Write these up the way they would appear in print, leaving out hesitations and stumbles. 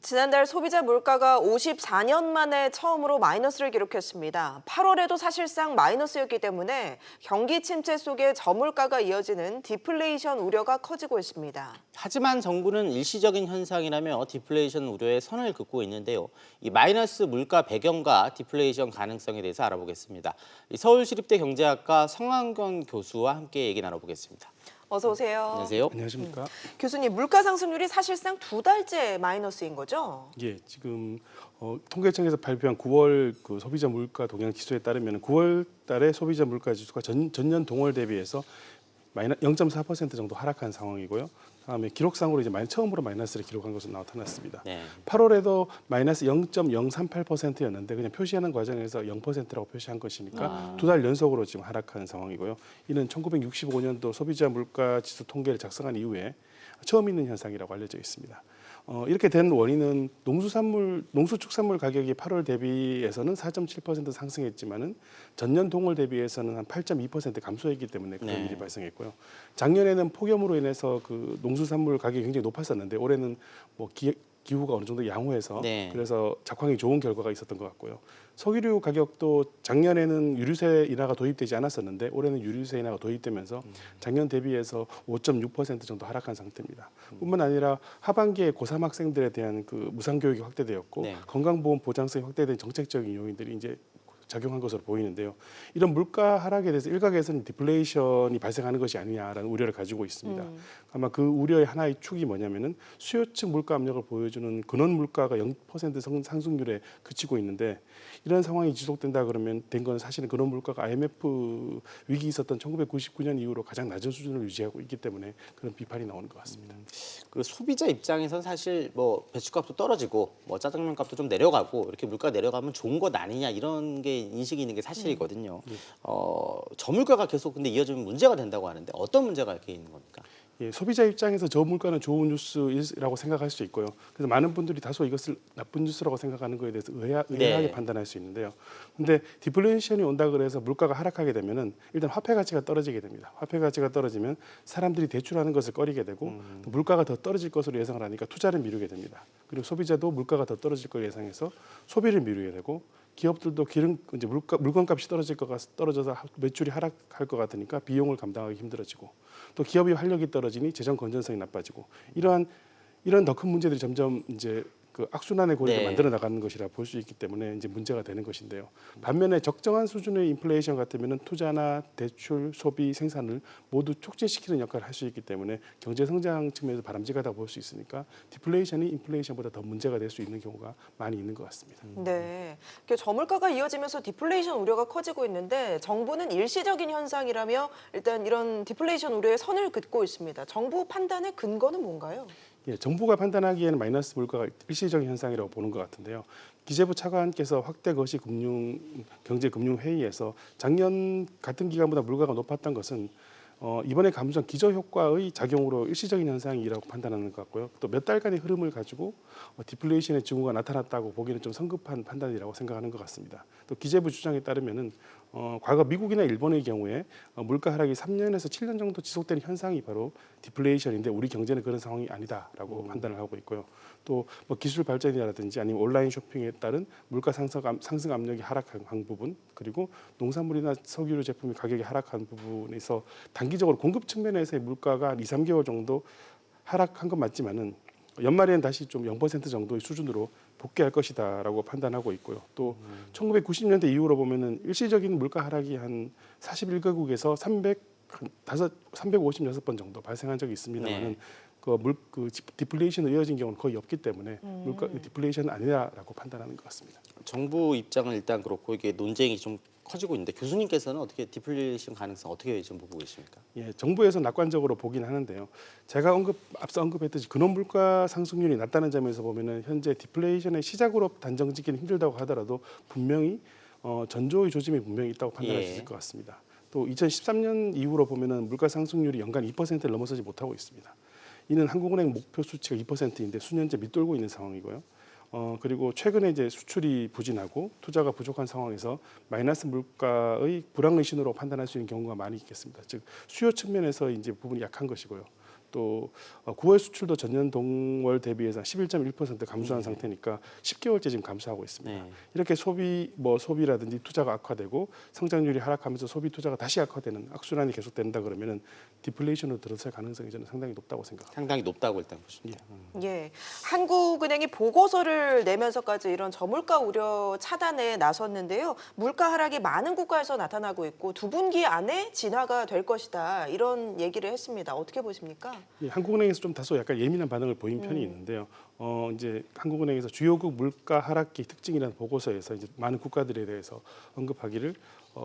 지난달 소비자 물가가 54년 만에 처음으로 마이너스를 기록했습니다. 8월에도 사실상 마이너스였기 때문에 경기 침체 속에 저물가가 이어지는 디플레이션 우려가 커지고 있습니다. 하지만 정부는 일시적인 현상이라며 디플레이션 우려에 선을 긋고 있는데요. 이 마이너스 물가 배경과 디플레이션 가능성에 대해서 알아보겠습니다. 서울시립대 경제학과 성한경 교수와 함께 얘기 나눠보겠습니다. 어서 오세요. 안녕하세요. 안녕하십니까? 교수님, 물가 상승률이 사실상 2달째 마이너스인 거죠? 예, 지금 통계청에서 발표한 9월 그 소비자 물가 동향 지수에 따르면 9월 달에 소비자 물가 지수가 전년 동월 대비해서 0.4% 정도 하락한 상황이고요. 다음에 기록상으로 이제 처음으로 마이너스를 기록한 것으로 나타났습니다. 네. 8월에도 마이너스 0.038%였는데 그냥 표시하는 과정에서 0%라고 표시한 것이니까 두 달 연속으로 지금 하락한 상황이고요. 이는 1965년도 소비자 물가 지수 통계를 작성한 이후에 처음 있는 현상이라고 알려져 있습니다. 이렇게 된 원인은 농수축산물 가격이 8월 대비해서는 4.7% 상승했지만은 전년 동월 대비해서는 한 8.2% 감소했기 때문에 그런 일이 발생했고요. 작년에는 폭염으로 인해서 그 농수산물 가격이 굉장히 높았었는데 올해는 뭐 기후가 어느 정도 양호해서 그래서 작황이 좋은 결과가 있었던 것 같고요. 석유류 가격도 작년에는 유류세 인하가 도입되지 않았었는데 올해는 유류세 인하가 도입되면서 작년 대비해서 5.6% 정도 하락한 상태입니다. 뿐만 아니라 하반기에 고3 학생들에 대한 그 무상교육이 확대되었고 건강보험 보장성이 확대된 정책적인 요인들이 이제 작용한 것으로 보이는데요. 이런 물가 하락에 대해서 일각에서는 디플레이션이 발생하는 것이 아니냐라는 우려를 가지고 있습니다. 아마 그 우려의 하나의 축이 뭐냐면은 수요 측 물가 압력을 보여주는 근원 물가가 0% 상승률에 그치고 있는데 이런 상황이 지속된다 그러면 된 건 사실은 근원 물가가 IMF 위기 있었던 1999년 이후로 가장 낮은 수준을 유지하고 있기 때문에 그런 비판이 나오는 것 같습니다. 그 소비자 입장에선 사실 뭐 배추값도 떨어지고 뭐 짜장면 값도 좀 내려가고 이렇게 물가 내려가면 좋은 것 아니냐 이런 게 인식이 있는 게 사실이거든요. 저물가가 계속 근데 이어지면 문제가 된다고 하는데 어떤 문제가 이렇게 있는 겁니까? 예, 소비자 입장에서 저물가는 좋은 뉴스라고 생각할 수 있고요. 그래서 많은 분들이 다소 이것을 나쁜 뉴스라고 생각하는 것에 대해서 의아하게 판단할 수 있는데요. 근데 디플레이션이 온다 그래서 물가가 하락하게 되면은 일단 화폐 가치가 떨어지게 됩니다. 화폐 가치가 떨어지면 사람들이 대출하는 것을 꺼리게 되고 또 물가가 더 떨어질 것으로 예상을 하니까 투자를 미루게 됩니다. 그리고 소비자도 물가가 더 떨어질 걸 예상해서 소비를 미루게 되고 기업들도 이제 물건값이 떨어져서 매출이 하락할 것 같으니까 비용을 감당하기 힘들어지고 또 기업의 활력이 떨어지니 재정 건전성이 나빠지고 이런 더 큰 문제들이 점점 이제 그 악순환의 고리를 만들어 나가는 것이라 볼 수 있기 때문에 이제 문제가 되는 것인데요. 반면에 적정한 수준의 인플레이션 같으면은 투자나 대출, 소비, 생산을 모두 촉진시키는 역할을 할 수 있기 때문에 경제 성장 측면에서 바람직하다고 볼 수 있으니까 디플레이션이 인플레이션보다 더 문제가 될 수 있는 경우가 많이 있는 것 같습니다. 네, 저물가가 이어지면서 디플레이션 우려가 커지고 있는데 정부는 일시적인 현상이라며 일단 이런 디플레이션 우려에 선을 긋고 있습니다. 정부 판단의 근거는 뭔가요? 예, 정부가 판단하기에는 마이너스 물가가 일시적인 현상이라고 보는 것 같은데요. 기재부 차관께서 확대 거시 경제금융회의에서 작년 같은 기간보다 물가가 높았던 것은 이번에 감소한 기저효과의 작용으로 일시적인 현상이라고 판단하는 것 같고요. 또 몇 달간의 흐름을 가지고 디플레이션의 징후가 나타났다고 보기는 좀 성급한 판단이라고 생각하는 것 같습니다. 또 기재부 주장에 따르면은 과거 미국이나 일본의 경우에 물가 하락이 3년에서 7년 정도 지속되는 현상이 바로 디플레이션인데 우리 경제는 그런 상황이 아니다라고 판단을 하고 있고요. 또 뭐 기술 발전이라든지 아니면 온라인 쇼핑에 따른 물가 상승 압력이 하락한 부분 그리고 농산물이나 석유류 제품의 가격이 하락한 부분에서 단기적으로 공급 측면에서의 물가가 한 2, 3개월 정도 하락한 건 맞지만은 연말에는 다시 좀 0% 정도의 수준으로 복귀할 것이다라고 판단하고 있고요. 또 1990년대 이후로 보면은 일시적인 물가 하락이 한 41개국에서 356번 정도 발생한 적이 있습니다만은 그 디플레이션으로 이어진 경우는 거의 없기 때문에 물가 디플레이션은 아니다라고 판단하는 것 같습니다. 정부 입장은 일단 그렇고 이게 논쟁이 좀 커지고 있는데 교수님께서는 어떻게 디플레이션 가능성 어떻게 좀 보고 계십니까? 예, 정부에서 낙관적으로 보긴 하는데요. 제가 앞서 언급했듯이 근원 물가 상승률이 낮다는 점에서 보면은 현재 디플레이션의 시작으로 단정짓기는 힘들다고 하더라도 분명히 전조의 조짐이 분명히 있다고 판단할 수 있을 것 같습니다. 또 2013년 이후로 보면은 물가 상승률이 연간 2%를 넘어서지 못하고 있습니다. 이는 한국은행 목표 수치가 2%인데 수년째 밑돌고 있는 상황이고요. 그리고 최근에 이제 수출이 부진하고 투자가 부족한 상황에서 마이너스 물가의 불황의 신호로 판단할 수 있는 경우가 많이 있겠습니다. 즉 수요 측면에서 이제 부분이 약한 것이고요. 또 9월 수출도 전년 동월 대비해서 11.1% 감소한 상태니까 10개월째 지금 감소하고 있습니다. 네. 이렇게 소비라든지 투자가 악화되고 성장률이 하락하면서 소비 투자가 다시 악화되는 악순환이 계속된다 그러면은 디플레이션으로 들어설 가능성이 저는 상당히 높다고 생각합니다. 상당히 높다고 일단 보십니다. 예, 한국은행이 보고서를 내면서까지 이런 저물가 우려 차단에 나섰는데요. 물가 하락이 많은 국가에서 나타나고 있고 두 분기 안에 진화가 될 것이다 이런 얘기를 했습니다. 어떻게 보십니까? 예, 한국은행에서 좀 다소 약간 예민한 반응을 보인 편이 있는데요. 이제 한국은행에서 주요국 물가 하락기 특징이라는 보고서에서 이제 많은 국가들에 대해서 언급하기를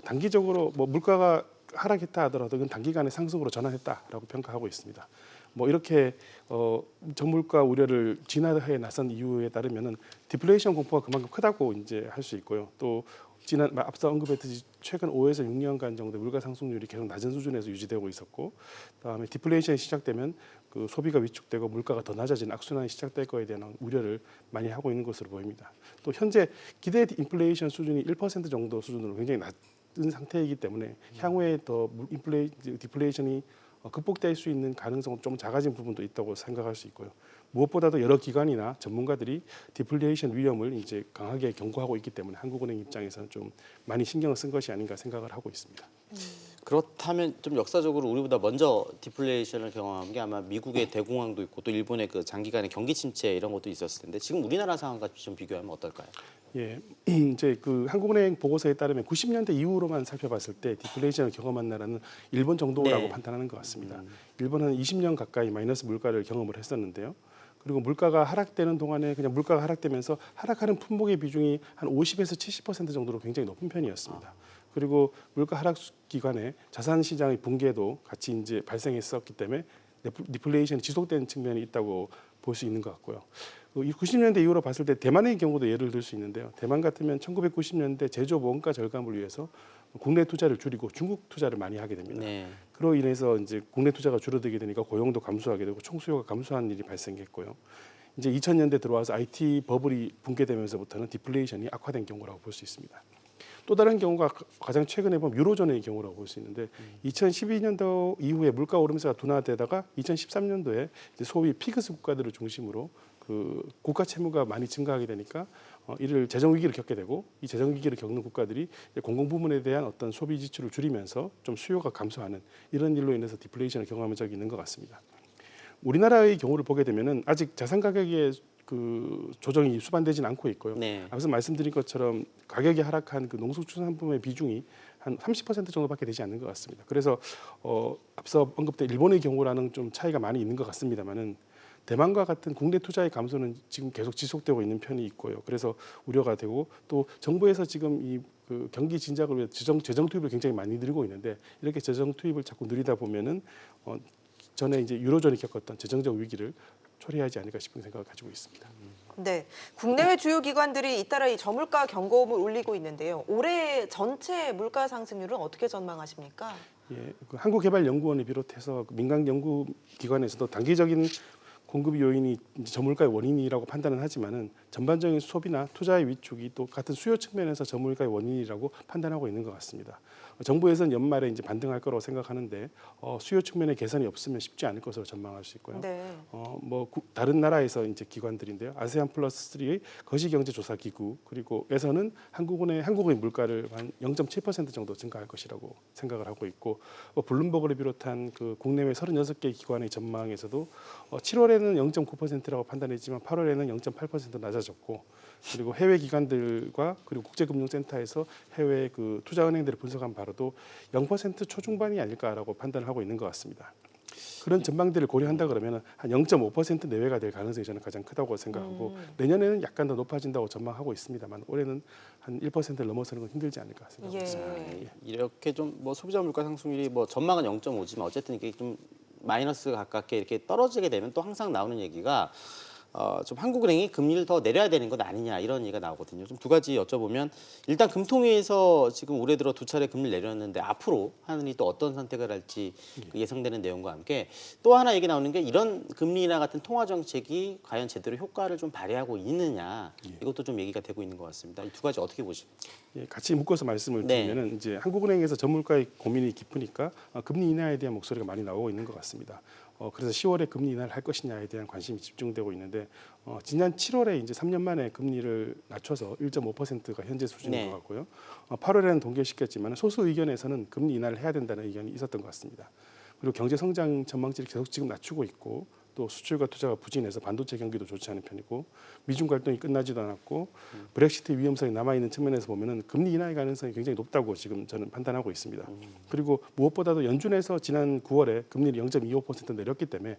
단기적으로 뭐 물가가 하락했다 하더라도 그건 단기간에 상승으로 전환했다라고 평가하고 있습니다. 뭐 이렇게 저물가 우려를 진화해 나선 이유에 따르면은 디플레이션 공포가 그만큼 크다고 이제 할 수 있고요. 또 앞서 언급했듯이 최근 5에서 6년간 정도 물가 상승률이 계속 낮은 수준에서 유지되고 있었고, 그다음에 디플레이션이 시작되면 그 소비가 위축되고 물가가 더 낮아지는 악순환이 시작될 거에 대한 우려를 많이 하고 있는 것으로 보입니다. 또 현재 기대 인플레이션 수준이 1% 정도 수준으로 굉장히 낮은 상태이기 때문에 향후에 더 디플레이션이 극복될 수 있는 가능성은 좀 작아진 부분도 있다고 생각할 수 있고요. 무엇보다도 여러 기관이나 전문가들이 디플레이션 위험을 이제 강하게 경고하고 있기 때문에 한국은행 입장에서는 좀 많이 신경을 쓴 것이 아닌가 생각을 하고 있습니다. 그렇다면 좀 역사적으로 우리보다 먼저 디플레이션을 경험한 게 아마 미국의 대공황도 있고 또 일본의 그 장기간의 경기 침체 이런 것도 있었을 텐데 지금 우리나라 상황과 좀 비교하면 어떨까요? 예, 이제 그 한국은행 보고서에 따르면 90년대 이후로만 살펴봤을 때 디플레이션을 경험한 나라는 일본 정도라고 네. 판단하는 것 같습니다. 일본은 20년 가까이 마이너스 물가를 경험을 했었는데요. 그리고 물가가 하락되는 동안에 그냥 물가가 하락되면서 하락하는 품목의 비중이 한 50에서 70% 정도로 굉장히 높은 편이었습니다. 그리고 물가 하락 기간에 자산 시장의 붕괴도 같이 이제 발생했었기 때문에 디플레이션이 지속되는 측면이 있다고 볼 수 있는 것 같고요. 이 90년대 이후로 봤을 때 대만의 경우도 예를 들 수 있는데요. 대만 같으면 1990년대 제조업 원가 절감을 위해서 국내 투자를 줄이고 중국 투자를 많이 하게 됩니다. 네. 그로 인해서 이제 국내 투자가 줄어들게 되니까 고용도 감소하게 되고 총수요가 감소하는 일이 발생했고요. 이제 2000년대 들어와서 IT 버블이 붕괴되면서부터는 디플레이션이 악화된 경우라고 볼 수 있습니다. 또 다른 경우가 가장 최근에 보면 유로존의 경우라고 볼 수 있는데 2012년도 이후에 물가 오름세가 둔화되다가 2013년도에 이제 소위 피그스 국가들을 중심으로 그 국가 채무가 많이 증가하게 되니까 이를 재정 위기를 겪게 되고 이 재정 위기를 겪는 국가들이 공공 부문에 대한 어떤 소비 지출을 줄이면서 좀 수요가 감소하는 이런 일로 인해서 디플레이션을 경험한 적이 있는 것 같습니다. 우리나라의 경우를 보게 되면은 아직 자산 가격의 그 조정이 수반되지는 않고 있고요. 네. 앞서 말씀드린 것처럼 가격이 하락한 그 농수축산품의 비중이 한 30% 정도밖에 되지 않는 것 같습니다. 그래서 앞서 언급된 일본의 경우라는 좀 차이가 많이 있는 것 같습니다만은 대만과 같은 국내 투자의 감소는 지금 계속 지속되고 있는 편이 있고요. 그래서 우려가 되고 또 정부에서 지금 이 그 경기 진작을 위해 재정 투입을 굉장히 많이 늘리고 있는데 이렇게 재정 투입을 자꾸 늘리다 보면은 전에 이제 유로존이 겪었던 재정적 위기를 초래하지 않을까 싶은 생각을 가지고 있습니다. 네, 국내외 주요 기관들이 잇따라 이 저물가 경고음을 울리고 있는데요. 올해 전체 물가 상승률은 어떻게 전망하십니까? 예, 그 한국개발연구원을 비롯해서 그 민간 연구 기관에서도 단기적인 공급 요인이 이제 저물가의 원인이라고 판단은 하지만은 전반적인 소비나 투자의 위축이 또 같은 수요 측면에서 저물가의 원인이라고 판단하고 있는 것 같습니다. 정부에서는 연말에 이제 반등할 거라고 생각하는데 수요 측면에 개선이 없으면 쉽지 않을 것으로 전망할 수 있고요. 네. 다른 나라에서 이제 기관들인데요. 아세안 플러스 3의 거시경제조사기구 그리고 에서는 한국의 물가를 한 0.7% 정도 증가할 것이라고 생각을 하고 있고 블룸버그를 비롯한 그 국내외 36개 기관의 전망에서도 7월에는 0.9%라고 판단했지만 8월에는 0.8% 낮아졌고 그리고 해외 기관들과 그리고 국제금융센터에서 해외 그 투자은행들을 분석한 바로도 0% 초중반이 아닐까라고 판단을 하고 있는 것 같습니다. 그런 전망들을 고려한다 그러면 한 0.5% 내외가 될 가능성이 저는 가장 크다고 생각하고 내년에는 약간 더 높아진다고 전망하고 있습니다만 올해는 한 1%를 넘어서는 건 힘들지 않을까 생각합니다. 예. 이렇게 좀 뭐 소비자 물가 상승률이 뭐 전망은 0.5지만 어쨌든 이게 좀 마이너스 가깝게 이렇게 떨어지게 되면 또 항상 나오는 얘기가 좀 한국은행이 금리를 더 내려야 되는 것 아니냐 이런 얘기가 나오거든요. 좀 두 가지 여쭤보면 일단 금통위에서 지금 올해 들어 2차례 금리를 내렸는데 앞으로 하느니 또 어떤 선택을 할지 예상되는 내용과 함께 또 하나 얘기 나오는 게 이런 금리나 같은 통화 정책이 과연 제대로 효과를 좀 발휘하고 있느냐 이것도 좀 얘기가 되고 있는 것 같습니다. 이 두 가지 어떻게 보십니까? 예, 같이 묶어서 말씀을 네. 드리면은 이제 한국은행에서 저물가의 고민이 깊으니까 금리 인하에 대한 목소리가 많이 나오고 있는 것 같습니다. 그래서 10월에 금리 인하를 할 것이냐에 대한 관심이 집중되고 있는데 지난 7월에 이제 3년 만에 금리를 낮춰서 1.5%가 현재 수준인 네. 것 같고요. 8월에는 동결시켰지만 소수 의견에서는 금리 인하를 해야 된다는 의견이 있었던 것 같습니다. 그리고 경제 성장 전망치를 계속 지금 낮추고 있고 또 수출과 투자가 부진해서 반도체 경기도 좋지 않은 편이고 미중 갈등이 끝나지도 않았고 브렉시트 위험성이 남아 있는 측면에서 보면은 금리 인하의 가능성이 굉장히 높다고 지금 저는 판단하고 있습니다. 그리고 무엇보다도 연준에서 지난 9월에 금리를 0.25% 내렸기 때문에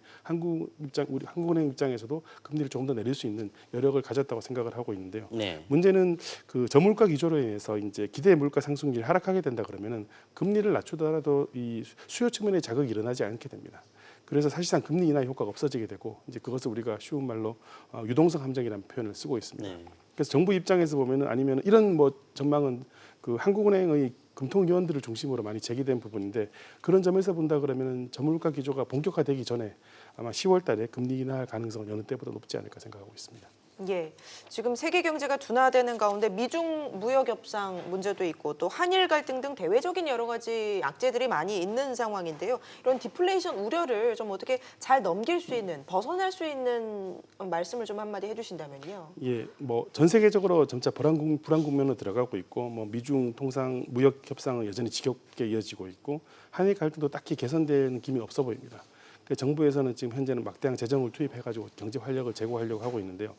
우리 한국은행 입장에서도 금리를 조금 더 내릴 수 있는 여력을 가졌다고 생각을 하고 있는데요. 네. 문제는 그 저물가 기조로 인해서 이제 기대 물가 상승률이 하락하게 된다 그러면은 금리를 낮추더라도 이 수요 측면의 자극이 일어나지 않게 됩니다. 그래서 사실상 금리 인하 효과가 없어지게 되고 이제 그것을 우리가 쉬운 말로 유동성 함정이라는 표현을 쓰고 있습니다. 네. 그래서 정부 입장에서 보면은 아니면 이런 뭐 전망은 그 한국은행의 금통위원들을 중심으로 많이 제기된 부분인데 그런 점에서 본다 그러면은 저물가 기조가 본격화되기 전에 아마 10월달에 금리 인하할 가능성은 여느 때보다 높지 않을까 생각하고 있습니다. 예, 지금 세계 경제가 둔화되는 가운데 미중 무역 협상 문제도 있고 또 한일 갈등 등 대외적인 여러 가지 악재들이 많이 있는 상황인데요. 이런 디플레이션 우려를 좀 어떻게 잘 넘길 수 있는, 벗어날 수 있는 말씀을 좀 한마디 해주신다면요. 예, 뭐 전 세계적으로 점차 불안 국면으로 들어가고 있고, 뭐 미중 통상 무역 협상은 여전히 지겹게 이어지고 있고, 한일 갈등도 딱히 개선되는 기미 없어 보입니다. 그 정부에서는 지금 현재는 막대한 재정을 투입해가지고 경제 활력을 제고하려고 하고 있는데요.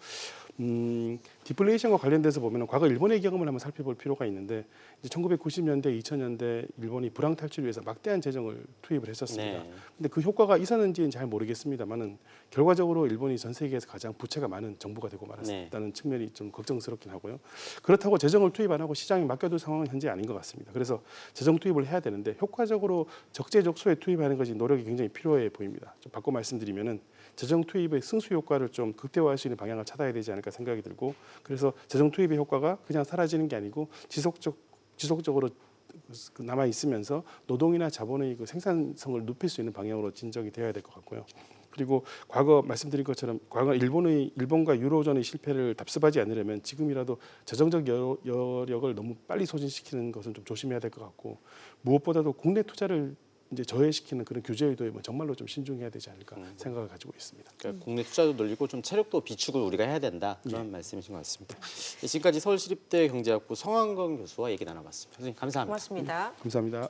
디플레이션과 관련돼서 보면 과거 일본의 경험을 한번 살펴볼 필요가 있는데 이제 1990년대, 2000년대 일본이 불황 탈출을 위해서 막대한 재정을 투입을 했었습니다. 네. 근데 그 효과가 있었는지는 잘 모르겠습니다만은 결과적으로 일본이 전 세계에서 가장 부채가 많은 정부가 되고 말았다는 측면이 좀 걱정스럽긴 하고요. 그렇다고 재정을 투입 안 하고 시장에 맡겨둘 상황은 현재 아닌 것 같습니다. 그래서 재정 투입을 해야 되는데 효과적으로 적재적소에 투입하는 것이 노력이 굉장히 필요해 보입니다. 좀 바꿔 말씀드리면은 재정 투입의 승수 효과를 좀 극대화할 수 있는 방향을 찾아야 되지 않을까 생각이 들고 그래서 재정 투입의 효과가 그냥 사라지는 게 아니고 지속적으로 남아 있으면서 노동이나 자본의 그 생산성을 높일 수 있는 방향으로 진정이 되어야 될 것 같고요. 그리고 과거 말씀드린 것처럼 과거 일본과 유로존의 실패를 답습하지 않으려면 지금이라도 재정적 여력을 너무 빨리 소진시키는 것은 좀 조심해야 될 것 같고 무엇보다도 국내 투자를 이제 저해시키는 그런 규제 의도에 정말로 좀 신중해야 되지 않을까 생각을 가지고 있습니다. 그러니까 국내 투자도 늘리고 좀 체력도 비축을 우리가 해야 된다 그런 말씀이신 것 같습니다. 지금까지 서울시립대 경제학부 성한건 교수와 얘기 나눠봤습니다. 선생님 감사합니다. 고맙습니다. 감사합니다.